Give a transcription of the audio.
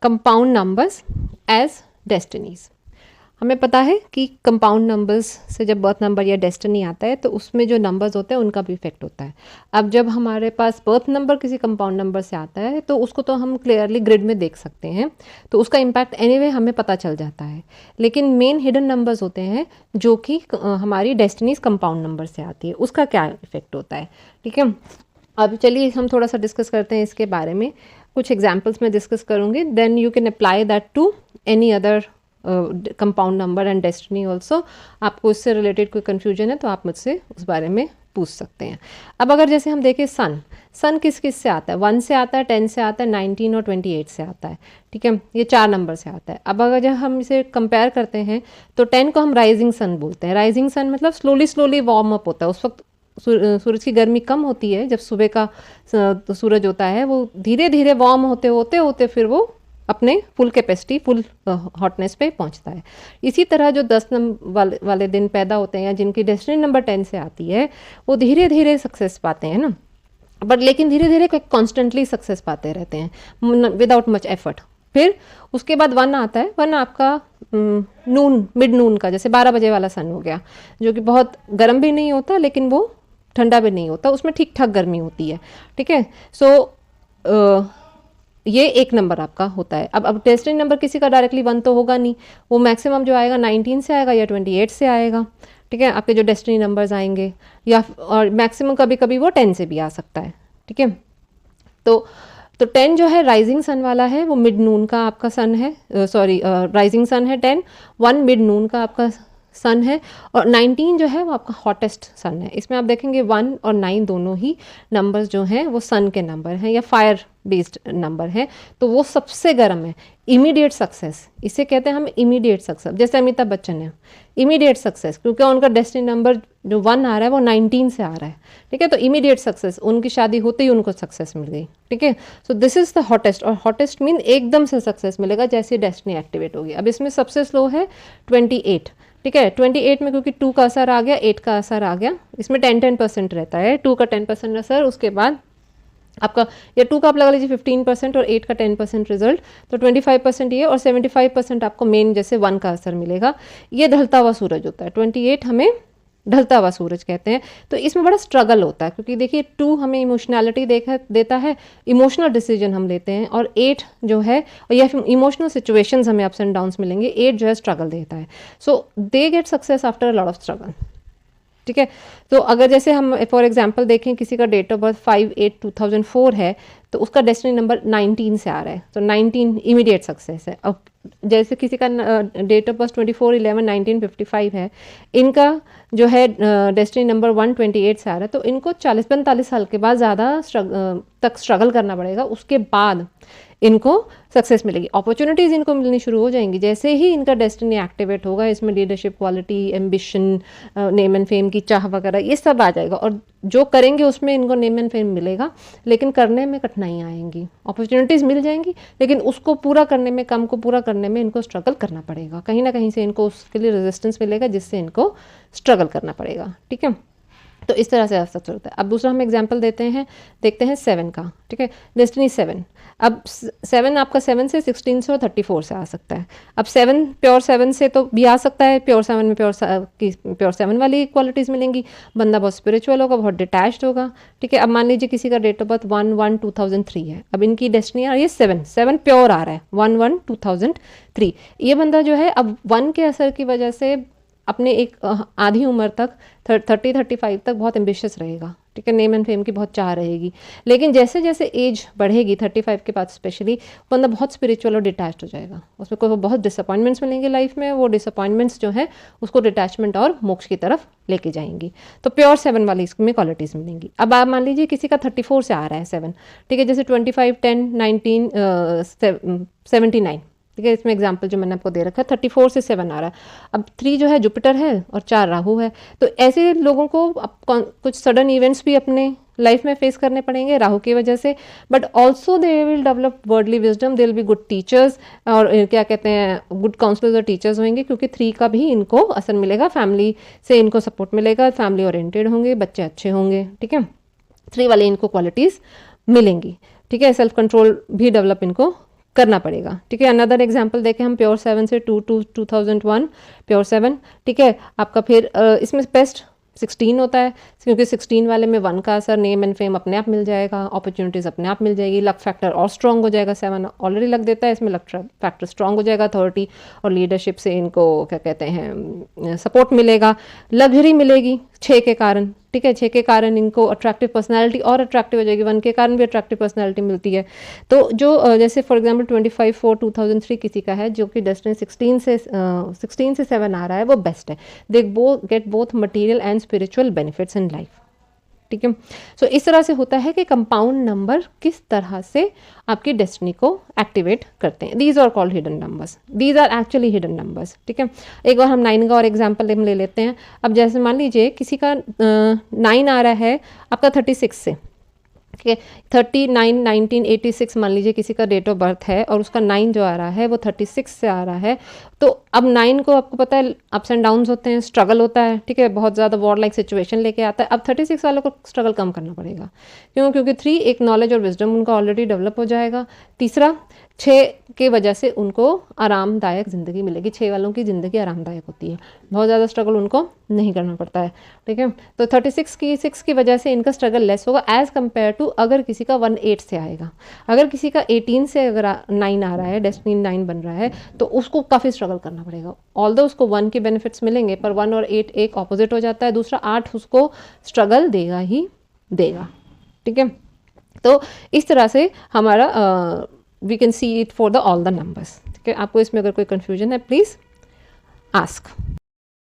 Compound numbers as destinies. हमें पता है कि कंपाउंड नंबर्स से जब बर्थ नंबर या डेस्टिनी आता है तो उसमें जो नंबर्स होते हैं उनका भी इफेक्ट होता है। अब जब हमारे पास बर्थ नंबर किसी कंपाउंड नंबर से आता है तो उसको तो हम क्लियरली ग्रिड में देख सकते हैं, तो उसका इम्पैक्ट एनीवे हमें पता चल जाता है। लेकिन मेन हिडन नंबर्स होते हैं जो कि हमारी डेस्टिनीज कंपाउंड नंबर से आती है, उसका क्या इफेक्ट होता है। ठीक है, अब चलिए हम थोड़ा सा डिस्कस करते हैं इसके बारे में। कुछ एग्जाम्पल्स में डिस्कस करूँगी, then you can apply that to any other compound number and destiny also. आपको इससे रिलेटेड कोई कन्फ्यूजन है तो आप मुझसे उस बारे में पूछ सकते हैं। अब अगर जैसे हम देखें सन किस किस से आता है, 1 से आता है, 10 से आता है, 19 और 28 से आता है। ठीक है, ये 4 नंबर से आता है। अब अगर जब हम इसे कंपेयर करते हैं तो 10 को हम राइजिंग सन बोलते हैं। राइजिंग सन मतलब स्लोली स्लोली वार्म अप होता है। उस वक्त सूरज की गर्मी कम होती है, जब सुबह का सूरज होता है वो धीरे धीरे वार्म होते होते होते फिर वो अपने फुल कैपेसिटी, फुल हॉटनेस पे पहुंचता है। इसी तरह जो 10 नंबर वाले दिन पैदा होते हैं या जिनकी डेस्टिनी नंबर 10 से आती है वो धीरे धीरे सक्सेस पाते हैं ना, बट लेकिन धीरे धीरे कॉन्स्टेंटली सक्सेस पाते रहते हैं विदाउट मच एफर्ट। फिर उसके बाद 1 आता है। 1 आपका मिड नून का, जैसे 12 बजे वाला सन हो गया, जो कि बहुत गर्म भी नहीं होता लेकिन वो ठंडा भी नहीं होता, उसमें ठीक ठाक गर्मी होती है। ठीक है, सो ये 1 नंबर आपका होता है। अब डेस्टिनी नंबर किसी का डायरेक्टली 1 तो होगा नहीं, वो मैक्सिमम जो आएगा 19 से आएगा या 28 से आएगा। ठीक है, आपके जो डेस्टिनी नंबर्स आएंगे, या और मैक्सिमम कभी कभी वो 10 से भी आ सकता है। ठीक है, तो 10 जो है राइजिंग सन वाला है, वो मिड नून का आपका सन है, सॉरी राइजिंग सन है 10, 1 मिड नून का आपका सन है, और 19 जो है वो आपका हॉटेस्ट सन है। इसमें आप देखेंगे 1 और 9 दोनों ही नंबर्स जो हैं वो सन के नंबर हैं या फायर बेस्ड नंबर है, तो वो सबसे गर्म है। इमीडिएट सक्सेस, इसे कहते हैं हम इमीडिएट सक्सेस। जैसे अमिताभ बच्चन है, इमीडिएट सक्सेस, क्योंकि उनका डेस्टिनी नंबर जो 1 आ रहा है वो 19 से आ रहा है। ठीक है, तो इमीडिएट सक्सेस, उनकी शादी होते ही उनको सक्सेस मिल गई। ठीक है, so this is the hottest, और हॉटेस्ट मीन एकदम से सक्सेस मिलेगा जैसे डेस्टिनी एक्टिवेट होगी। अब इसमें सबसे स्लो है 28। ठीक है, 28 में क्योंकि 2 का असर आ गया, 8 का असर आ गया, इसमें 10% रहता है, 2 का 10% असर, उसके बाद आपका या 2 का आप लगा लीजिए 15% और 8 का 10% रिजल्ट, तो 25% ये, और 75% आपको मेन जैसे 1 का असर मिलेगा। ये ढलता हुआ सूरज होता है, 28 हमें ढलता हुआ सूरज कहते हैं। तो इसमें बड़ा स्ट्रगल होता है, क्योंकि देखिए 2 हमें इमोशनैलिटी देता है, इमोशनल डिसीजन हम लेते हैं, और 8 जो है, या फिर इमोशनल सिचुएशंस हमें अप्स एंड डाउन्स मिलेंगे, 8 जो है स्ट्रगल देता है। So they get success after a lot of struggle. ठीक है, तो अगर जैसे हम फॉर एग्जांपल देखें, किसी का डेट ऑफ बर्थ 5/8/2004 है, तो उसका डेस्टिनी नंबर 19 से आ रहा है, तो 19 इमीडिएट सक्सेस है। अब जैसे किसी का डेट ऑफ बर्थ 24/11/1955 है, इनका जो है डेस्टिनी नंबर 128 से आ रहा है, तो इनको 40-45 साल के बाद ज़्यादा तक स्ट्रगल करना पड़ेगा, उसके बाद इनको सक्सेस मिलेगी। अपॉर्चुनिटीज़ इनको मिलनी शुरू हो जाएंगी जैसे ही इनका डेस्टिनी एक्टिवेट होगा। इसमें leadership quality, ambition, name and fame की चाह वगैरह ये सब आ जाएगा, और जो करेंगे उसमें इनको नेम एंड फेम मिलेगा, लेकिन करने में कठिनाइयाँ आएंगी। अपॉर्चुनिटीज़ मिल जाएंगी लेकिन उसको पूरा करने में, काम को पूरा करने में इनको स्ट्रगल करना पड़ेगा, कहीं ना कहीं से इनको उसके लिए रेजिस्टेंस मिलेगा जिससे इनको स्ट्रगल करना पड़ेगा। ठीक है, तो इस तरह से सक्सेस होता है। अब दूसरा हम एग्जांपल देखते हैं 7 का। ठीक है, डेस्टिनी 7। अब 7 आपका 7 से 16 से और 34 से आ सकता है। अब 7 प्योर 7 से तो भी आ सकता है, प्योर 7 में प्योर 7 वाली क्वालिटीज़ मिलेंगी, बंदा बहुत स्पिरिचुअल होगा, बहुत डिटैच्ड होगा। ठीक है, अब मान लीजिए किसी का डेट ऑफ बर्थ 1/1/2003 है, अब इनकी डेस्टिनी आ रही है 7 प्योर आ रहा है, 1/1/2003। ये बंदा जो है अब 1 के असर की वजह से अपने एक आधी उम्र तक 30-35 तक बहुत एम्बिशियस रहेगा। ठीक है, नेम एंड फेम की बहुत चाह रहेगी, लेकिन जैसे जैसे एज बढ़ेगी 35 के बाद स्पेशली, बंदा बहुत स्पिरिचुअल और डिटैच्ड हो जाएगा। उसमें कोई बहुत डिसअपॉइंटमेंट्स मिलेंगे लाइफ में, वो डिसअपॉइंटमेंट्स जो है उसको डिटैचमेंट और मोक्ष की तरफ लेके जाएंगी। तो प्योर 7 वाली इसमें क्वालिटीज़ मिलेंगी। अब आप मान लीजिए किसी का 34 से आ रहा है 7। ठीक है, जैसे 25, 10, 19, 79। ठीक है, इसमें एग्जाम्पल जो मैंने आपको दे रखा है 34 से 7 आ रहा है। अब 3 जो है जुपिटर है और 4 राहु है, तो ऐसे लोगों को कुछ सडन इवेंट्स भी अपने लाइफ में फेस करने पड़ेंगे राहु की वजह से, but also they will develop worldly wisdom, they will be good teachers, और क्या कहते हैं, गुड काउंसलर्स और टीचर्स होंगे, क्योंकि 3 का भी इनको असर मिलेगा, फैमिली से इनको सपोर्ट मिलेगा, फैमिली ओरिएंटेड होंगे, बच्चे अच्छे होंगे। ठीक है, 3 वाले इनको क्वालिटीज़ मिलेंगी। ठीक है, सेल्फ कंट्रोल भी डेवलप इनको करना पड़ेगा, ठीक है। अनदर एग्जांपल देखें हम, प्योर 7 से 2001 प्योर 7, ठीक है। आपका फिर इसमें बेस्ट 16 होता है, क्योंकि 16 वाले में 1 का असर, नेम एंड फेम अपने आप मिल जाएगा, अपॉर्चुनिटीज़ अपने आप मिल जाएगी, लक फैक्टर और स्ट्रॉन्ग हो जाएगा। 7 ऑलरेडी लक देता है, इसमें लक फैक्टर स्ट्रॉन्ग हो जाएगा। अथॉरिटी और लीडरशिप से इनको क्या कहते हैं, सपोर्ट मिलेगा, लग्जरी मिलेगी 6 के कारण, ठीक है। 6 के कारण इनको अट्रैक्टिव पर्सनालिटी और अट्रैक्टिव हो जाएगी, 1 के कारण भी अट्रैक्टिव पर्सनालिटी मिलती है। तो जो जैसे फॉर एग्जांपल 25/4/2003 किसी का है, जो कि डेस्टिनी 16 से 7 आ रहा है, वो बेस्ट है। They get both material and spiritual benefits in life, ठीक है। सो इस तरह से होता है कि कंपाउंड नंबर किस तरह से आपकी डेस्टिनी को एक्टिवेट करते हैं। These are called hidden numbers, these are actually hidden numbers, ठीक है। एक बार हम 9 का और एग्जांपल हम ले लेते हैं। अब जैसे मान लीजिए किसी का 9 आ रहा है आपका 36 से, ठीक है। 39 1986 मान लीजिए किसी का डेट ऑफ बर्थ है, और उसका 9 जो आ रहा है वो 36 से आ रहा है। तो अब 9 को आपको पता है अप्स एंड डाउन्स होते हैं, स्ट्रगल होता है, ठीक है, बहुत ज़्यादा वॉर लाइक सिचुएशन लेके आता है। अब 36 वालों को स्ट्रगल कम करना पड़ेगा, क्यों? क्योंकि 3 एक नॉलेज और विजडम उनका ऑलरेडी डेवलप हो जाएगा। तीसरा 6 की वजह से उनको आरामदायक ज़िंदगी मिलेगी। 6 वालों की ज़िंदगी आरामदायक होती है, बहुत ज़्यादा स्ट्रगल उनको नहीं करना पड़ता है, ठीक है। तो 6 की वजह से इनका स्ट्रगल लेस होगा एज़ कम्पेयर टू अगर किसी का 18 से आएगा। अगर किसी का 18 से अगर 9 आ रहा है, डेस्टिनी 9 बन रहा है, तो उसको काफ़ी स्ट्रगल करना पड़ेगा। ऑल्दो उसको 1 के बेनिफिट्स मिलेंगे, पर 1 और 8 एक ऑपोजिट हो जाता है, दूसरा 8 उसको स्ट्रगल देगा ही देगा, ठीक है। तो इस तरह से हमारा we can see it for the all the numbers, ठीक है। आपको इसमें अगर कोई कन्फ्यूजन है प्लीज़ आस्क।